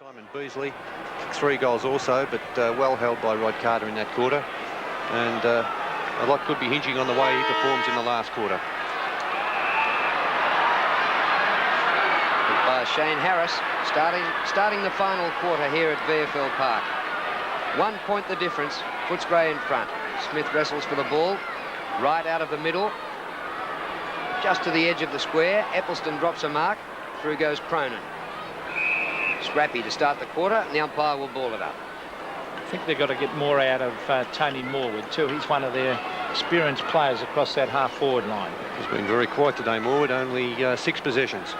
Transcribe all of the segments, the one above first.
Simon Beasley, 3 goals also, but well held by Rod Carter in that quarter. And a lot could be hinging on the way he performs in the last quarter. By Shane Harris, starting the final quarter here at VFL Park. 1 point the difference. Footscray in front. Smith wrestles for the ball, right out of the middle, just to the edge of the square. Eccleston drops a mark. Through goes Cronin. Scrappy to start the quarter, and the umpire will ball it up. I think they've got to get more out of Tony Morwood too. He's one of their experienced players across that half-forward line. He's been very quiet today, Morwood, only 6 possessions.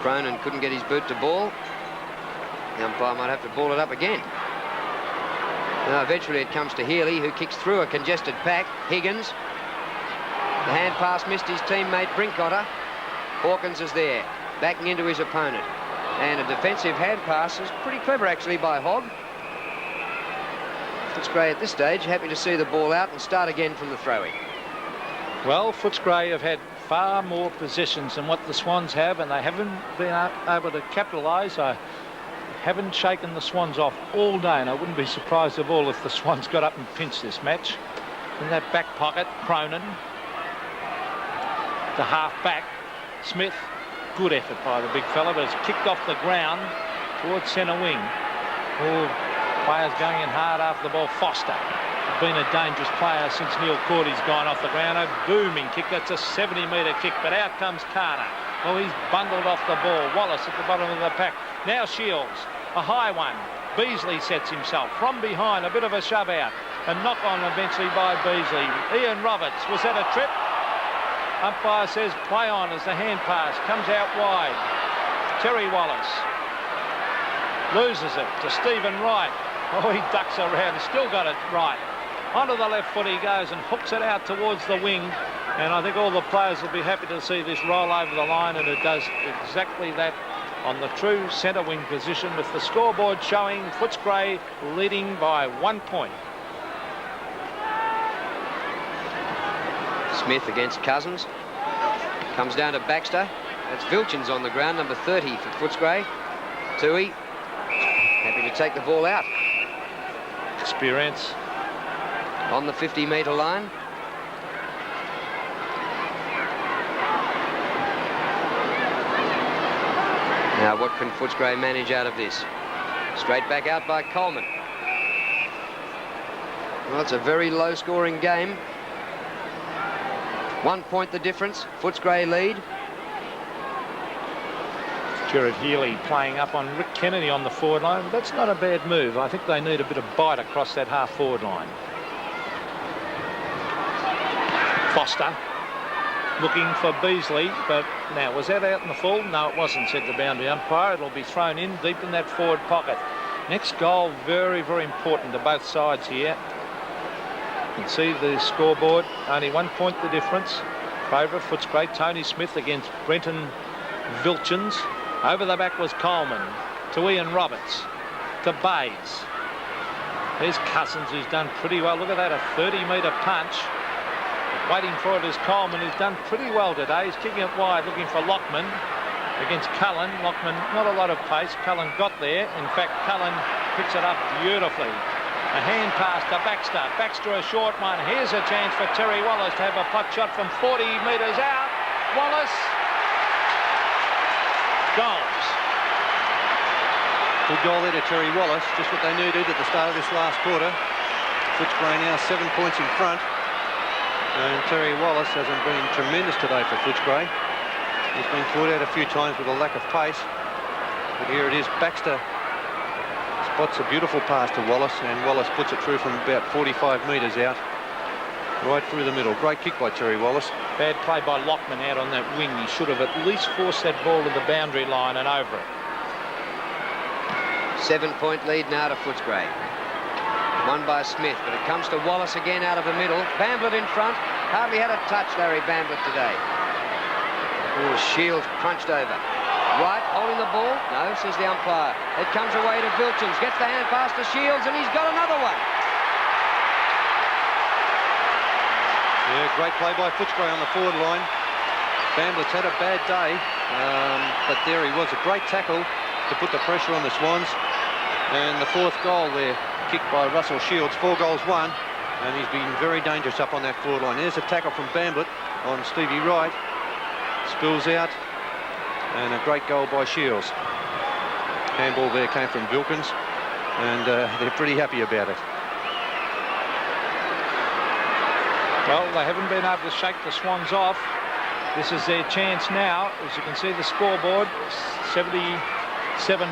Cronin couldn't get his boot to ball. The umpire might have to ball it up again. Now eventually it comes to Healy, who kicks through a congested pack. Higgins. The hand pass missed his teammate Brinkotter. Hawkins is there, backing into his opponent. And a defensive hand pass is pretty clever actually by Hogg. Footscray at this stage happy to see the ball out and start again from the throw-in. Well, Footscray have had far more possessions than what the Swans have, and they haven't been able to capitalise. I haven't shaken the Swans off all day, and I wouldn't be surprised at all if the Swans got up and pinched this match. In that back pocket, Cronin, the half-back, Smith. Good effort by the big fella, but it's kicked off the ground towards centre wing. All players going in hard after the ball. Foster, been a dangerous player since Neil Cordy's gone off the ground. A booming kick. That's a 70-metre kick, but out comes Carter. Oh, he's bundled off the ball. Wallace at the bottom of the pack. Now Shields, a high one. Beasley sets himself from behind. A bit of a shove out. A knock on eventually by Beasley. Ian Roberts, was that a trip? Umpire says play on as the hand pass comes out wide. Terry Wallace loses it to Stephen Wright. Oh, he ducks around. He's still got it right. Onto the left foot he goes and hooks it out towards the wing. And I think all the players will be happy to see this roll over the line, and it does exactly that on the true centre wing position, with the scoreboard showing Footscray leading by 1 point. Smith against Cousins. Comes down to Baxter. That's Vilchins on the ground, number 30 for Footscray. Tui happy to take the ball out. Experience. On the 50-metre line. Now what can Footscray manage out of this? Straight back out by Coleman. Well, it's a very low-scoring game. 1 point the difference. Footscray lead. Gerard Healy playing up on Rick Kennedy on the forward line. But that's not a bad move. I think they need a bit of bite across that half-forward line. Foster looking for Beasley, but now was that out in the full? No, it wasn't, said the boundary umpire. It'll be thrown in deep in that forward pocket. Next goal, very, very important to both sides here. You can see the scoreboard, only 1 point the difference. Favour of Footscray, Tony Smith against Brenton Vilchins. Over the back was Coleman, to Ian Roberts, to Bays. There's Cousins, who's done pretty well. Look at that, a 30-metre punch. Waiting for it is Coleman, who's done pretty well today. He's kicking it wide, looking for Lockman against Cullen. Lockman, not a lot of pace. Cullen got there. In fact, Cullen picks it up beautifully. A hand pass to Baxter. Baxter a short one. Here's a chance for Terry Wallace to have a pot shot from 40 metres out. Wallace goals. Good goal there to Terry Wallace. Just what they needed at the start of this last quarter. Footscray now 7 points in front. And Terry Wallace hasn't been tremendous today for Footscray. He's been caught out a few times with a lack of pace. But here it is. Baxter spots a beautiful pass to Wallace, and Wallace puts it through from about 45 metres out, right through the middle. Great kick by Terry Wallace. Bad play by Lockman out on that wing. He should have at least forced that ball to the boundary line and over it. 7 point lead now to Footscray. Won by Smith, but it comes to Wallace again out of the middle. Bamblett in front. Hardly had a touch, Larry Bamblett, today. Oh, Shields crunched over. Wright holding the ball. No, says the umpire. It comes away to Vilchins. Gets the hand pass to Shields, and he's got another one. Yeah, great play by Footscray on the forward line. Bamblett's had a bad day, but there he was. A great tackle. to put the pressure on the Swans. And the fourth goal there, kicked by Russell Shields, 4 goals won, and he's been very dangerous up on that forward line. There's a tackle from Bamblett on Stevie Wright, spills out, and a great goal by Shields. Handball there came from Wilkins, and they're pretty happy about it. Well, they haven't been able to shake the Swans off. This is their chance now. As you can see the scoreboard, 77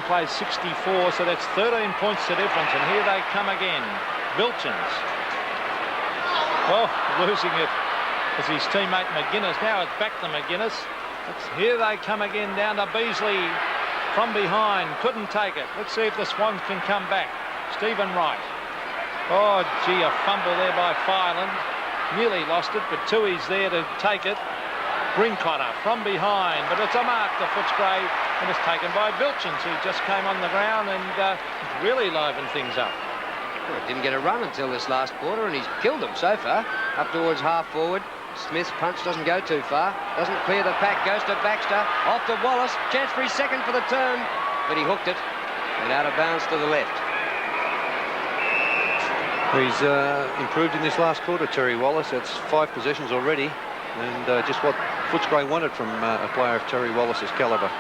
plays 64, so that's 13 points to difference, and here they come again. Vilchins. Oh, losing it as his teammate McGuinness. Now it's back to McGuinness. Here they come again down to Beasley from behind. Couldn't take it. Let's see if the Swans can come back. Stephen Wright. Oh, gee, a fumble there by Fireland. Nearly lost it, but Tui's there to take it. Brincotter from behind, but it's a mark to Footscray, and it's taken by Vilchins, who just came on the ground and really livened things up. Well, didn't get a run until this last quarter, and he's killed them so far. Up towards half forward. Smith's punch doesn't go too far. Doesn't clear the pack. Goes to Baxter. Off to Wallace. Chance for his second for the turn, but he hooked it and out of bounds to the left. He's improved in this last quarter, Terry Wallace. That's 5 possessions already, and just what Footscray wanted from a player of Terry Wallace's calibre.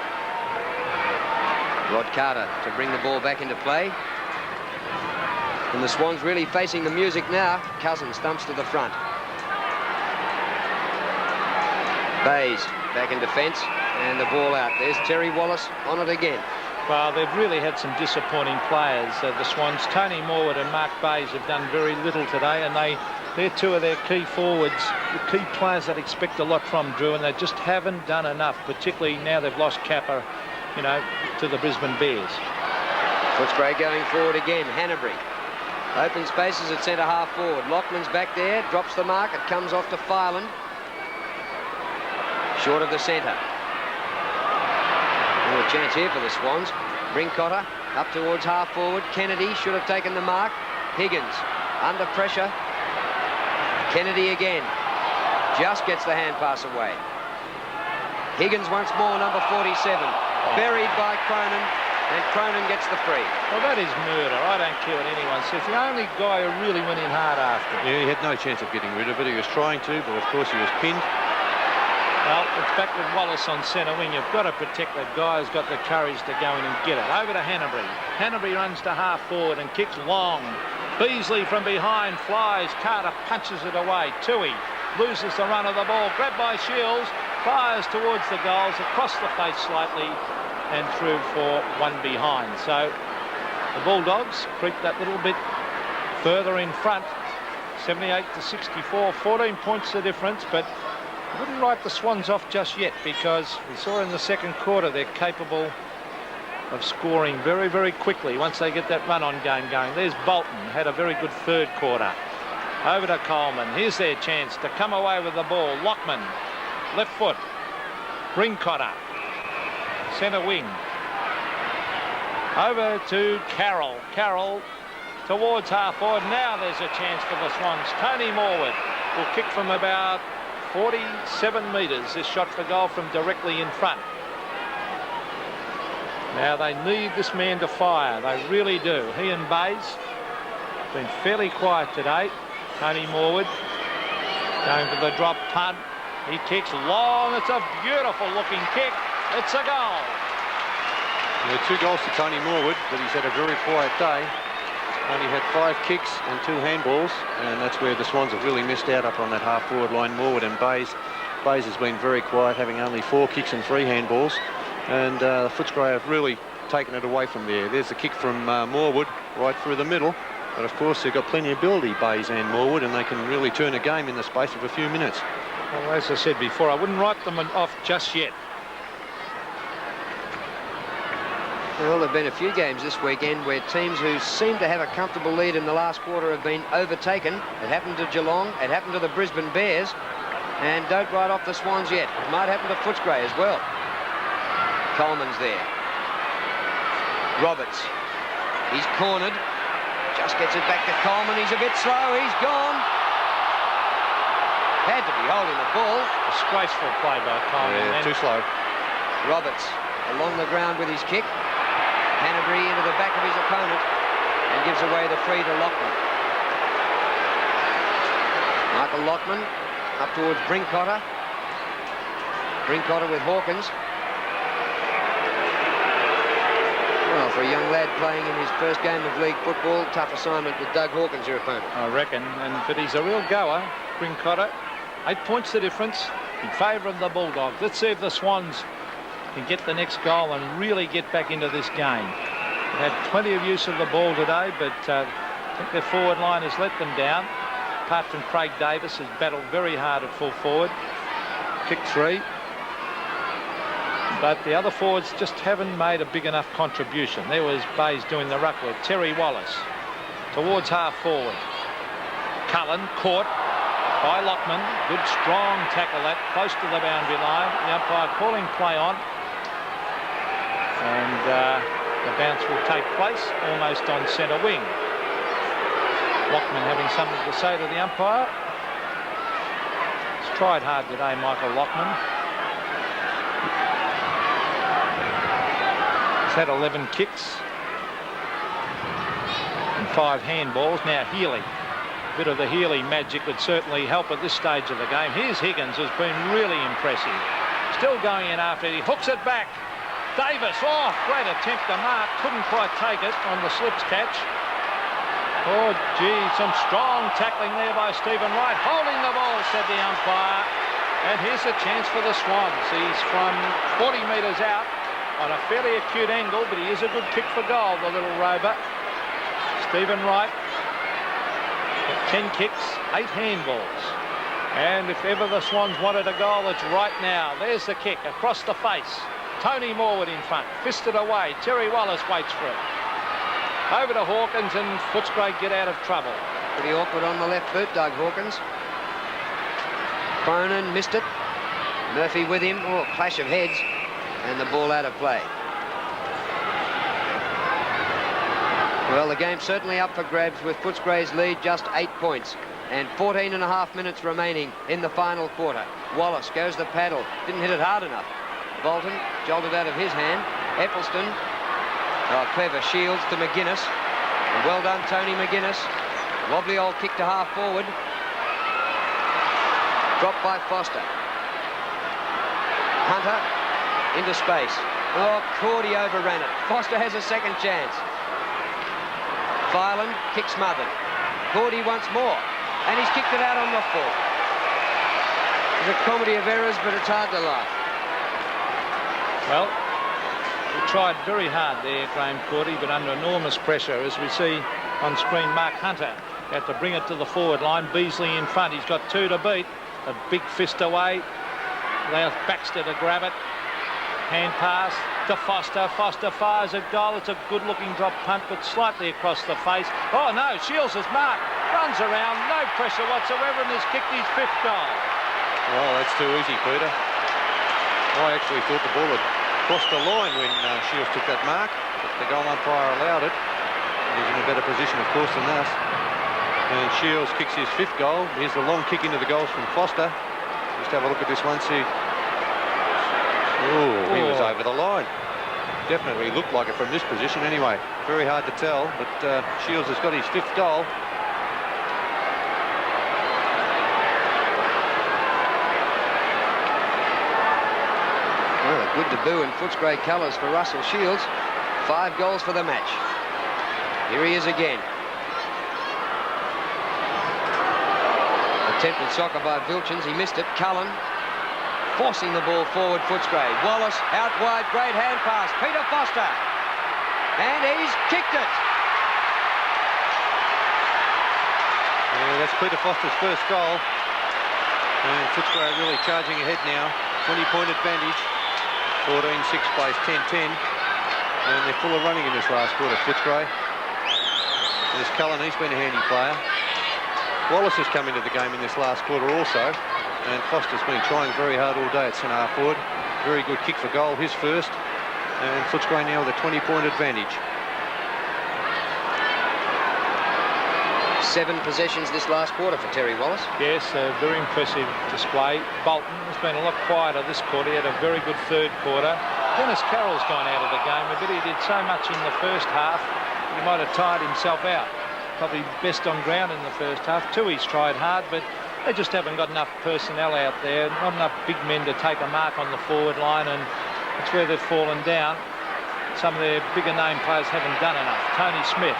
Rod Carter to bring the ball back into play. And the Swans really facing the music now. Cousins thumps to the front. Bays back in defence, and the ball out. There's Terry Wallace on it again. Well, they've really had some disappointing players. The Swans, Tony Morwood and Mark Bays, have done very little today, and they're 2 of their key forwards, the key players that expect a lot from Drew, and they just haven't done enough, particularly now they've lost Kappa, you know, to the Brisbane Bears. Footscray going forward again. Hanbury. Open spaces at centre half forward. Lockman's back there, drops the mark. It comes off to Fireland. Short of the centre. Oh, a chance here for the Swans. Brincotter up towards half forward. Kennedy should have taken the mark. Higgins under pressure. Kennedy again. Just gets the hand pass away. Higgins once more, number 47. Buried by Cronin, and Cronin gets the free. Well, that is murder. I don't care what anyone says. The only guy who really went in hard after. Yeah, he had no chance of getting rid of it. He was trying to, but of course he was pinned. Well, it's back with Wallace on centre wing. You've got to protect that guy who's got the courage to go in and get it. Over to Hanbury. Hanbury runs to half forward and kicks long. Beasley from behind flies. Carter punches it away. Tui loses the run of the ball. Grabbed by Shields. Fires towards the goals. Across the face slightly and through for one behind. So the Bulldogs creep that little bit further in front. 78 to 64. 14 points the difference, but I wouldn't write the Swans off just yet, because we saw in the second quarter they're capable of scoring very, very quickly once they get that run-on game going. There's Bolton, had a very good third quarter. Over to Coleman. Here's their chance to come away with the ball. Lockman, left foot. Brincotter, centre wing. Over to Carroll. Carroll towards half forward. Now there's a chance for the Swans. Tony Morwood will kick from about 47 metres. This shot for goal from directly in front. Now they need this man to fire. They really do. He and Bays have been fairly quiet today. Tony Morwood going for the drop punt. He kicks long. It's a beautiful looking kick. It's a goal. Yeah, 2 goals to Tony Morwood, but he's had a very quiet day. Only had 5 kicks and 2 handballs, and that's where the Swans have really missed out up on that half-forward line. Morwood and Bays. Bays has been very quiet, having only 4 kicks and 3 handballs, and Footscray have really taken it away from there. There's the kick from Morwood right through the middle, but of course they've got plenty of ability, Bays and Morwood, and they can really turn a game in the space of a few minutes. Well, as I said before, I wouldn't write them off just yet. Well, there have been a few games this weekend where teams who seem to have a comfortable lead in the last quarter have been overtaken. It happened to Geelong, it happened to the Brisbane Bears, and don't write off the Swans yet. It might happen to Footscray as well. Coleman's there. Roberts. He's cornered. Just gets it back to Coleman. He's a bit slow. He's gone. Had to be holding the ball. Disgraceful play by Coleman. Yeah, too slow. Roberts along the ground with his kick. Hanbury into the back of his opponent and gives away the free to Lockman. Michael Lockman up towards Brinkotter. Brinkotter with Hawkins. Well, for a young lad playing in his first game of league football, tough assignment with Doug Hawkins, your opponent. I reckon, but he's a real goer, Brinkotter. 8 points the difference in favour of the Bulldogs. Let's see if the Swans can get the next goal and really get back into this game. They had plenty of use of the ball today, but I think their forward line has let them down. Apart from Craig Davis, has battled very hard at full forward. Kick 3. But the other forwards just haven't made a big enough contribution. There was Bays doing the ruck with Terry Wallace towards half forward. Cullen caught by Lockman. Good strong tackle that, close to the boundary line. The umpire calling play on. And the bounce will take place almost on centre wing. Lockman having something to say to the umpire. He's tried hard today, Michael Lockman. He's had 11 kicks and 5 handballs. Now Healy. A bit of the Healy magic would certainly help at this stage of the game. Here's Higgins, who's been really impressive. Still going in after it. He hooks it back. Davis, oh, great attempt to mark. Couldn't quite take it on the slips catch. Oh, gee, some strong tackling there by Stephen Wright. Holding the ball, said the umpire. And here's a chance for the Swans. He's from 40 metres out on a fairly acute angle, but he is a good kick for goal, the little rover. Stephen Wright, 10 kicks, 8 handballs. And if ever the Swans wanted a goal, it's right now. There's the kick across the face. Tony Morwood in front, fisted away. Terry Wallace waits for it. Over to Hawkins, and Footscray get out of trouble. Pretty awkward on the left boot, Doug Hawkins. Cronin missed it. Murphy with him. Oh, clash of heads. And the ball out of play. Well, the game's certainly up for grabs with Footscray's lead just 8 points. And 14.5 minutes remaining in the final quarter. Wallace goes the paddle. Didn't hit it hard enough. Bolton jolted out of his hand. Eccleston. Oh, clever shields to McGuinness. And well done, Tony McGuinness. Wobbly old kick to half forward. Dropped by Foster. Hunter into space. Oh, Cordy overran it. Foster has a second chance. Fireland kick smothered. Cordy once more. And he's kicked it out on the full. It's a comedy of errors, but it's hard to laugh. Well, he tried very hard there, Graham Cordy, but under enormous pressure. As we see on screen, Mark Hunter had to bring it to the forward line. Beasley in front. He's got 2 to beat. A big fist away. Allows Baxter to grab it. Hand pass to Foster. Foster fires a goal. It's a good-looking drop punt, but slightly across the face. Oh, no, Shields is marked. Runs around, no pressure whatsoever, and has kicked his 5th goal. Well, that's too easy, Peter. I actually thought the ball had crossed the line when Shields took that mark, but the goal umpire allowed it. He's in a better position, of course, than that. And Shields kicks his 5th goal. Here's the long kick into the goals from Foster. Just have a look at this one, see. Oh, he was over the line. Definitely looked like it from this position anyway. Very hard to tell, but Shields has got his 5th goal. Well, a good debut in Footscray colours for Russell Shields. 5 goals for the match. Here he is again. Attempted soccer by Vilchins. He missed it. Cullen forcing the ball forward. Footscray. Wallace out wide. Great hand pass. Peter Foster. And he's kicked it. Yeah, that's Peter Foster's 1st goal. And Footscray really charging ahead now. 20-point advantage. 14-6 plays 10-10. And they're full of running in this last quarter, Footscray. There's Cullen. He's been a handy player. Wallace has come into the game in this last quarter also, and Foster's been trying very hard all day at centre half forward. Very good kick for goal, his 1st, and Footscray now with a 20-point advantage. 7 possessions this last quarter for Terry Wallace. Yes, a very impressive display. Bolton has been a lot quieter this quarter. He had a very good 3rd quarter. Dennis Carroll's gone out of the game a bit. He did so much in the first half, he might have tired himself out. Probably best on ground in the first half. Tui's tried hard, but they just haven't got enough personnel out there, not enough big men to take a mark on the forward line, and that's where they've fallen down. Some of their bigger name players haven't done enough. Tony Smith,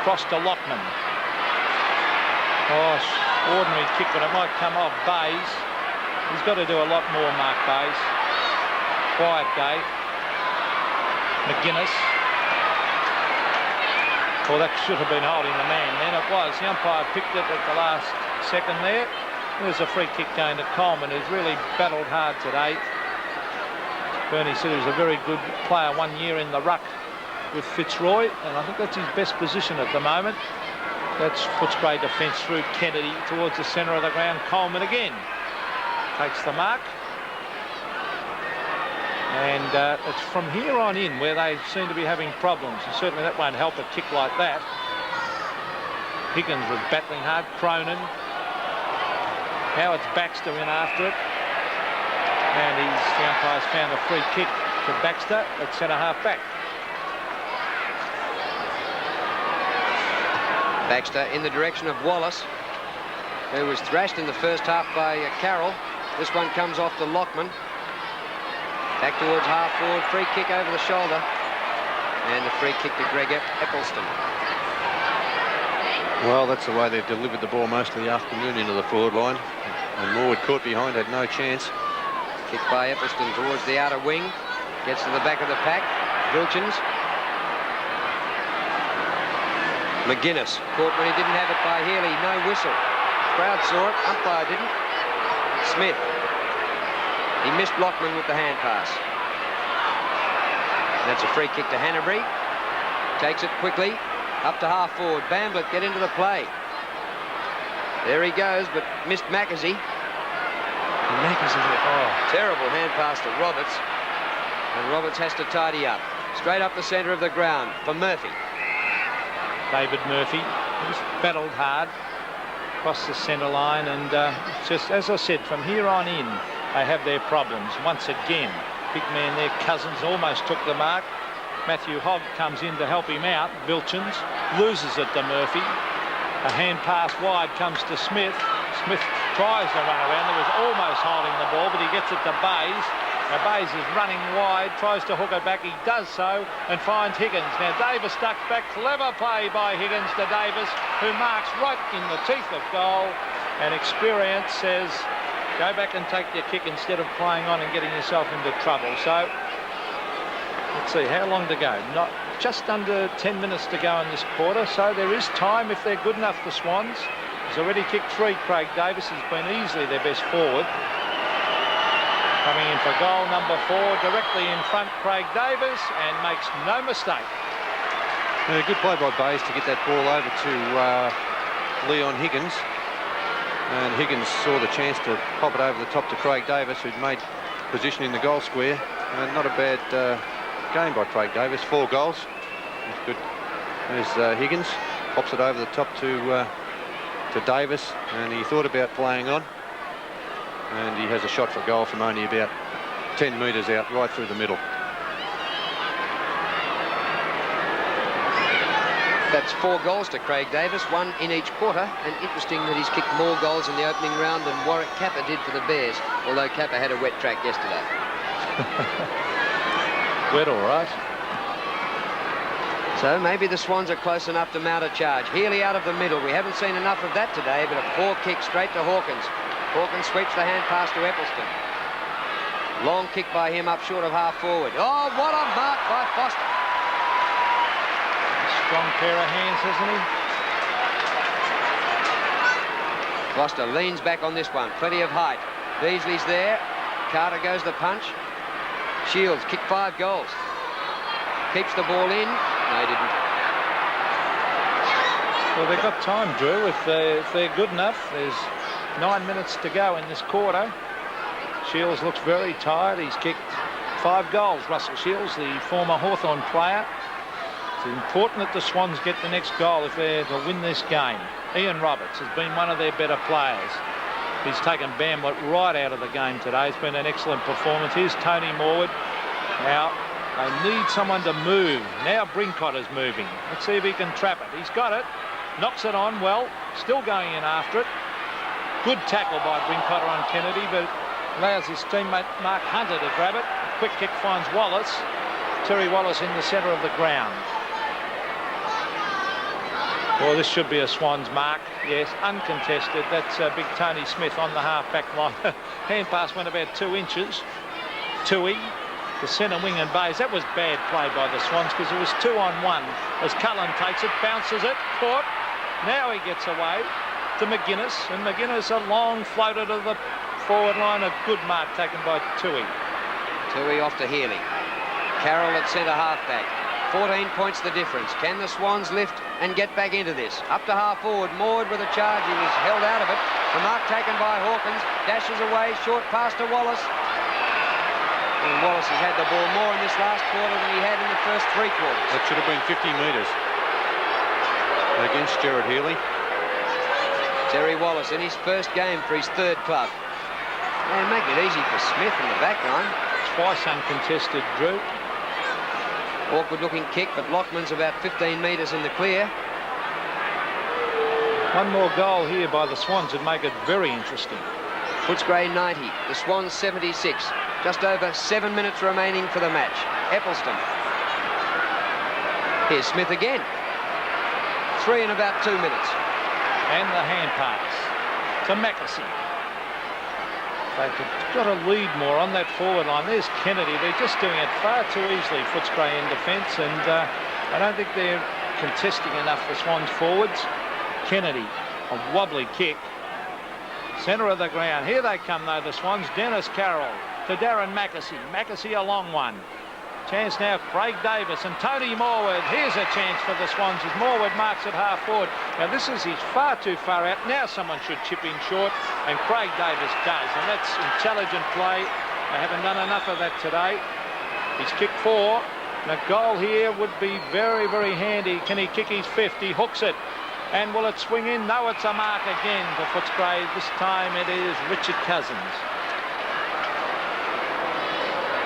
cross to Lockman. Oh, ordinary kick, but it might come off Bays. He's got to do a lot more, Mark Bays. Quiet day. McGuinness. Well, that should have been holding the man then. It was. The umpire picked it at the last second there. There's a free kick going to Coleman, who's really battled hard today. Bernie said he was a very good player 1 year in the ruck with Fitzroy, and I think that's his best position at the moment. That's Footscray defence through Kennedy towards the centre of the ground. Coleman again takes the mark. And it's from here on in where they seem to be having problems, and certainly that won't help a kick like that. Higgins was battling hard. Cronin. Now it's Baxter in after it. And the umpire's found a free kick to Baxter at centre-half back. Baxter in the direction of Wallace, who was thrashed in the first half by Carroll. This one comes off to Lockman. Back towards half forward, free kick over the shoulder. And the free kick to Greg Eccleston. Well, that's the way they've delivered the ball most of the afternoon into the forward line. And Morwood caught behind, had no chance. Kick by Eccleston towards the outer wing. Gets to the back of the pack. Vilchins. McGuinness caught when he didn't have it by Healy. No whistle. Crowd saw it. Umpire didn't. Smith. He missed Lockman with the hand pass. That's a free kick to Hanbury. Takes it quickly. Up to half forward. Bamblett get into the play. There he goes, but missed Mackenzie. Terrible hand pass to Roberts. And Roberts has to tidy up. Straight up the centre of the ground for Murphy. David Murphy. He's battled hard across the centre line, and just as I said, from here on in, they have their problems once again. Big man there, Cousins, almost took the mark. Matthew Hogg comes in to help him out. Vilchins loses it to Murphy. A hand pass wide comes to Smith. Smith tries to run around. There was almost holding the ball, but he gets it to Bays. Now Bays is running wide, tries to hook it back. He does so and finds Higgins. Now Davis ducks back. Clever play by Higgins to Davis, who marks right in the teeth of goal. And experience says, go back and take your kick instead of playing on and getting yourself into trouble. So let's see, how long to go? Not just under 10 minutes to go in this quarter, so there is time if they're good enough, the Swans. He's already kicked 3, Craig Davis. He's been easily their best forward. Coming in for goal number 4, directly in front, Craig Davis, and makes no mistake. A good play by Bays to get that ball over to Leon Higgins. And Higgins saw the chance to pop it over the top to Craig Davis, who'd made position in the goal square. And not a bad game by Craig Davis. 4 goals. That's good. There's Higgins. Pops it over the top to Davis, and he thought about playing on. And he has a shot for goal from only about 10 metres out, right through the middle. That's 4 goals to Craig Davis, 1 in each quarter. And interesting that he's kicked more goals in the opening round than Warwick Kappa did for the Bears, although Kappa had a wet track yesterday. Wet, all right. So maybe the Swans are close enough to mount a charge. Healy out of the middle. We haven't seen enough of that today, but a poor kick straight to Hawkins. Hawkins sweeps the hand pass to Eccleston. Long kick by him up short of half forward. Oh, what a mark by Foster. Strong pair of hands, hasn't he? Foster leans back on this one. Plenty of height. Beasley's there. Carter goes the punch. Shields kicked 5 goals. Keeps the ball in. No, he didn't. Well, they've got time, Drew. If they're good enough, there's 9 minutes to go in this quarter. Shields looks very tired. He's kicked 5 goals. Russell Shields, the former Hawthorn player. It's important that the Swans get the next goal if they're to win this game. Ian Roberts has been one of their better players. He's taken Bamblett right out of the game today. It's been an excellent performance. Here's Tony Morwood. Now, they need someone to move. Now Brincotter's moving. Let's see if he can trap it. He's got it. Knocks it on well. Still going in after it. Good tackle by Brincotter on Kennedy, but allows his teammate Mark Hunter to grab it. A quick kick finds Wallace. Terry Wallace in the centre of the ground. Well, this should be a Swans mark. Yes, uncontested. That's big Tony Smith on the half-back line. Hand pass went about 2 inches. Tui, the centre wing and Bays. That was bad play by the Swans because it was 2-on-1 as Cullen takes it, bounces it, caught. Now he gets away to McGuinness, and McGuinness a long floater to the forward line. A good mark taken by Tui. Tui off to Healy. Carroll at centre half-back. 14 points the difference. Can the Swans lift and get back into this? Up to half forward. Maud with a charge. He was held out of it. The mark taken by Hawkins. Dashes away. Short pass to Wallace. And Wallace has had the ball more in this last quarter than he had in the first 3 quarters. That should have been 50 metres against Gerard Healy. Terry Wallace in his first game for his 3rd club. And make it easy for Smith in the back line. Twice uncontested, Drew. Awkward looking kick, but Lockman's about 15 metres in the clear. One more goal here by the Swans would make it very interesting. Footscray 90, the Swans 76. Just over 7 minutes remaining for the match. Eccleston. Here's Smith again. 3 in about 2 minutes. And the hand pass to Mackesy. They've got to lead more on that forward line. There's Kennedy. They're just doing it far too easily, Footscray in defence, and I don't think they're contesting enough the Swans forwards. Kennedy, a wobbly kick. Centre of the ground. Here they come, though, the Swans. Dennis Carroll to Darren Mackesy. Mackesy a long one. Chance now, Craig Davis and Tony Morwood. Here's a chance for the Swans as Morwood marks at half forward. Now this is he's far too far out. Now someone should chip in short, and Craig Davis does, and that's intelligent play. They haven't done enough of that today. He's kicked 4. And a goal here would be very, very handy. Can he kick his 5th? He hooks it. And will it swing in? No, it's a mark again for Footscray. This time it is Richard Cousins.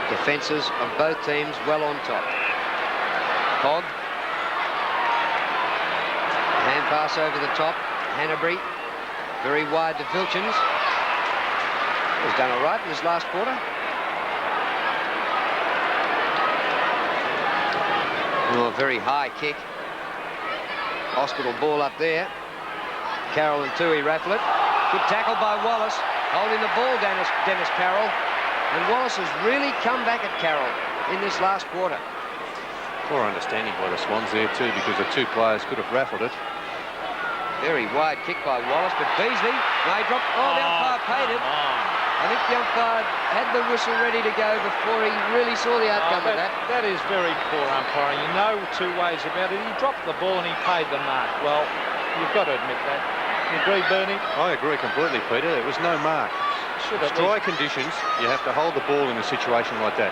Defences of both teams well on top. Hogg. Hand pass over the top. Hanbury. Very wide to Filchins. He's done all right in this last quarter. Oh, a very high kick. Hospital ball up there. Carroll and Tui raffle it. Good tackle by Wallace. Holding the ball, Dennis Carroll. And Wallace has really come back at Carroll in this last quarter. Poor understanding by the Swans there too, because the 2 players could have raffled it. Very wide kick by Wallace, but Beasley, no, he dropped. Oh, the umpire paid it. I think the umpire had the whistle ready to go before he really saw the outcome of that. That is very poor umpiring. You know 2 ways about it. He dropped the ball and he paid the mark. Well, you've got to admit that. You agree, Bernie? I agree completely, Peter. There was no mark. Dry conditions, you have to hold the ball in a situation like that.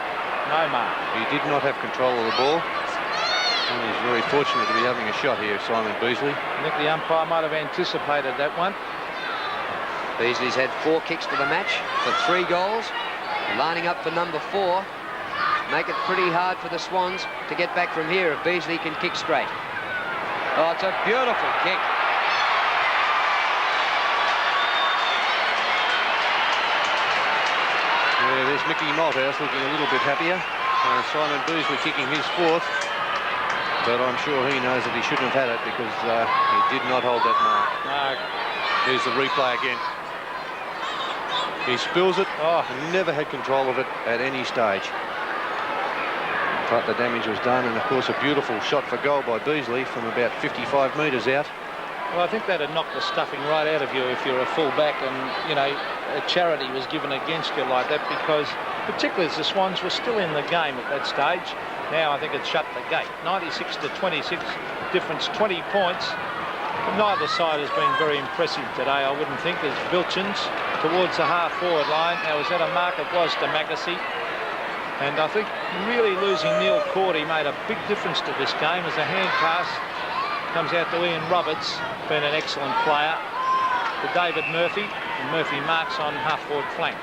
No mark. He did not have control of the ball. And he's very fortunate to be having a shot here, Simon Beasley. I think the umpire might have anticipated that one. Beasley's had 4 kicks for the match for 3 goals. Lining up for number 4. Make it pretty hard for the Swans to get back from here if Beasley can kick straight. Oh, it's a beautiful kick. Yeah, there's Mickey Malthouse looking a little bit happier. Simon Beasley kicking his 4th. But I'm sure he knows that he shouldn't have had it because he did not hold that mark. No. Here's the replay again. He spills it. Never had control of it at any stage. But the damage was done, and of course a beautiful shot for goal by Beasley from about 55 metres out. Well, I think that'd knock the stuffing right out of you if you're a full-back and, you know, a charity was given against you like that, because particularly as the Swans were still in the game at that stage. Now I think it's shut the gate. 96 to 26, difference 20 points. But neither side has been very impressive today, I wouldn't think. There's Vilchins towards the half-forward line. Now, was that a mark? It was to Mackesy. And I think really losing Neil Cordy made a big difference to this game as a hand pass comes out to Ian Roberts, been an excellent player, to David Murphy, and Murphy marks on half-forward flank.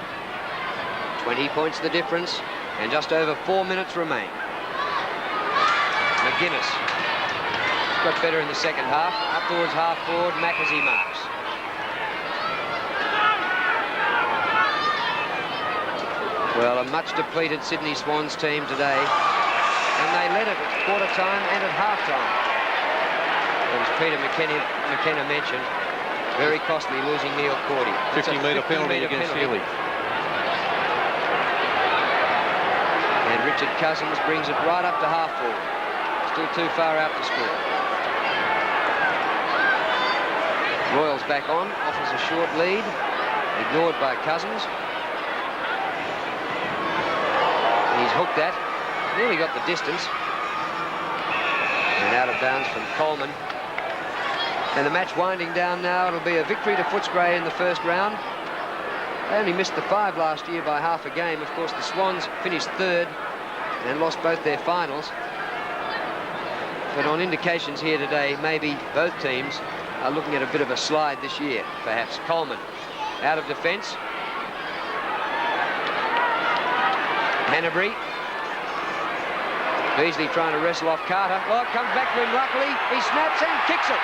20 points the difference. And just over 4 minutes remain. McGuinness got better in the second half. Up towards half forward, Mackenzie marks. Well, a much depleted Sydney Swans team today, and they led it at quarter time and at half time. As Peter McKenna mentioned, very costly losing Neil Cordy. 50-metre penalty against Healy. And Richard Cousins brings it right up to half forward. Still too far out to score. Royals back on, offers a short lead, ignored by Cousins. He's hooked that, nearly got the distance. And out of bounds from Coleman. And the match winding down now. It'll be a victory to Footscray in the first round. They only missed the 5 last year by half a game. Of course, the Swans finished 3rd and lost both their finals. But on indications here today, maybe both teams are looking at a bit of a slide this year, perhaps. Coleman out of defence. Hanbury. Beasley trying to wrestle off Carter. Oh, it comes back to him luckily. He snaps and kicks it.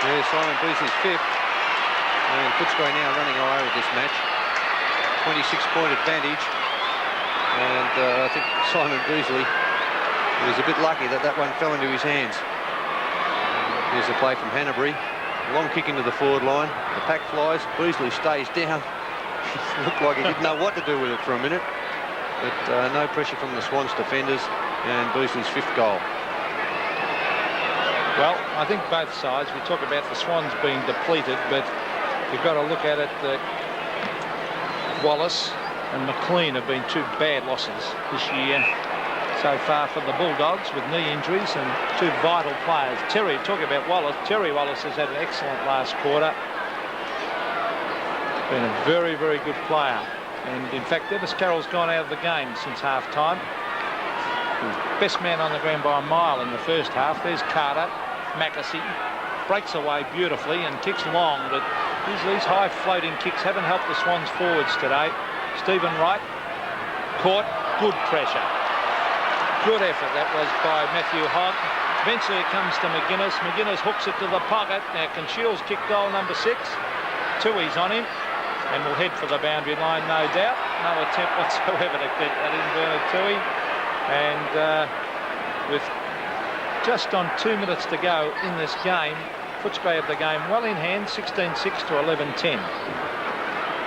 Yeah, Simon Beasley's 5th. And Footscray now running away with this match. 26-point advantage. And I think Simon Beasley was a bit lucky that that one fell into his hands. Here's the play from Hanbury. Long kick into the forward line. The pack flies. Beasley stays down. Looked like he didn't know what to do with it for a minute. But no pressure from the Swans defenders. And Beasley's 5th goal. Well, I think both sides, we talk about the Swans being depleted, but you've got to look at it that Wallace and McLean have been 2 bad losses this year so far for the Bulldogs with knee injuries and 2 vital players. Terry, talk about Wallace. Terry Wallace has had an excellent last quarter. Been a very, very good player. And in fact, Dennis Carroll's gone out of the game since half-time. Best man on the ground by a mile in the first half. There's Carter. Mackesy breaks away beautifully and kicks long, but these high floating kicks haven't helped the Swans forwards today. Stephen Wright caught, good pressure. Good effort that was by Matthew Hogg. Eventually it comes to McGuinness. McGuinness hooks it to the pocket. Now can Shields kick goal number 6? Tui's on him and will head for the boundary line, no doubt. No attempt whatsoever to get that in, Bernard Tui. And with just on 2 minutes to go in this game, Footscray of the game well in hand, 16-6 to 11-10.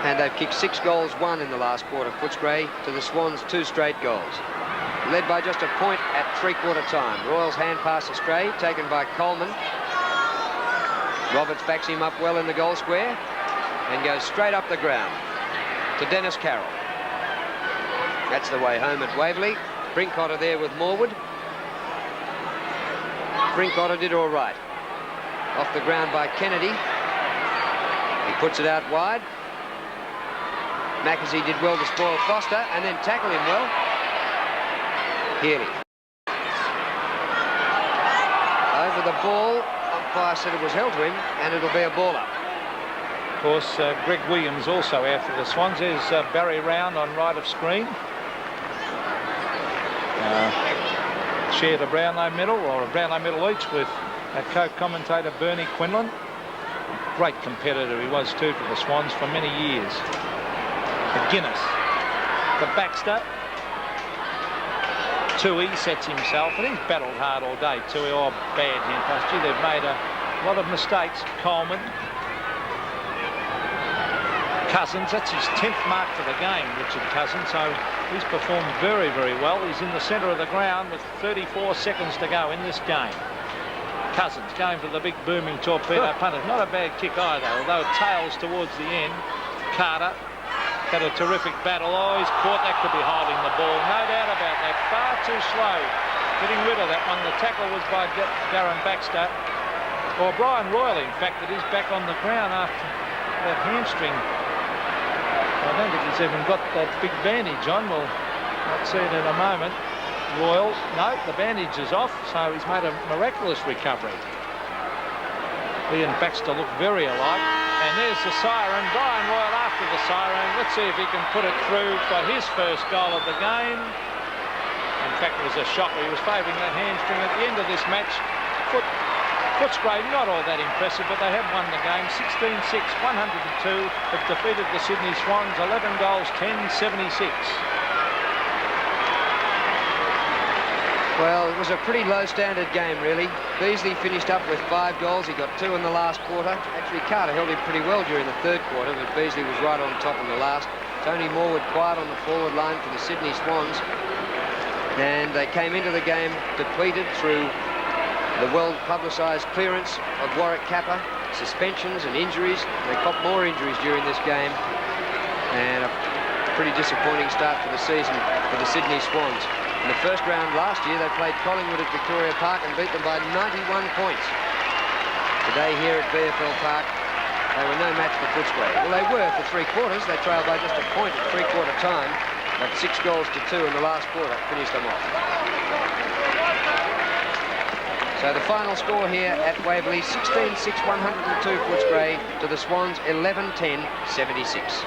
And they've kicked 6 goals, 1 in the last quarter. Footscray to the Swans 2 straight goals. Led by just a point at 3/4 time. Royals hand pass astray, taken by Coleman. Roberts backs him up well in the goal square and goes straight up the ground to Dennis Carroll. That's the way home at Waverley. Brinkotter there with Morwood. Brinkotter did all right. Off the ground by Kennedy. He puts it out wide. Mackesy did well to spoil Foster and then tackle him well. Healy. Over the ball. Umpire said it was held to him and it'll be a ball up. Of course, Greg Williams also out for the Swans. There's Barry Round on right of screen. Shared a Brownlow medal, or a Brownlow medal each, with co-commentator Bernie Quinlan. Great competitor he was too for the Swans for many years. McGuinness, the Baxter. Tui sets himself, and he's battled hard all day. Tui, oh, bad hand pass. Gee, they've made a lot of mistakes. Coleman. Cousins, that's his 10th mark for the game, Richard Cousins, so he's performed very, very well. He's in the centre of the ground with 34 seconds to go in this game. Cousins going for the big booming torpedo punter. Not a bad kick either, although it tails towards the end. Carter had a terrific battle. Oh, he's caught. That could be holding the ball. No doubt about that. Far too slow getting rid of that one. The tackle was by Darren Baxter. Or Brian Royal, in fact, that is back on the ground after that hamstring. I don't think he's even got that big bandage on. We'll not see it in a moment. Royal, no, the bandage is off, so he's made a miraculous recovery. He and Baxter look very alike. And there's the siren. Brian Royal after of the siren. Let's see if he can put it through for his first goal of the game. In fact, it was a shocker. He was favouring that hamstring at the end of this match. Footscray, not all that impressive, but they have won the game. 16-6, 102, have defeated the Sydney Swans. 11 goals, 10-76. Well, it was a pretty low-standard game, really. Beasley finished up with 5 goals. He got 2 in the last quarter. Actually, Carter held him pretty well during the third quarter, but Beasley was right on top in the last. Tony Morwood quiet on the forward line for the Sydney Swans. And they came into the game depleted through the well-publicised clearance of Warwick Kappa, suspensions and injuries. They copped more injuries during this game. And a pretty disappointing start for the season for the Sydney Swans. In the first round last year, they played Collingwood at Victoria Park and beat them by 91 points. Today here at VFL Park, they were no match for Footscray. Well, they were for 3 quarters. They trailed by just a point at 3-quarter time, but 6 goals to 2 in the last quarter finished them off. So the final score here at Waverley, 16-6, 102 Footscray to the Swans, 11-10, 76.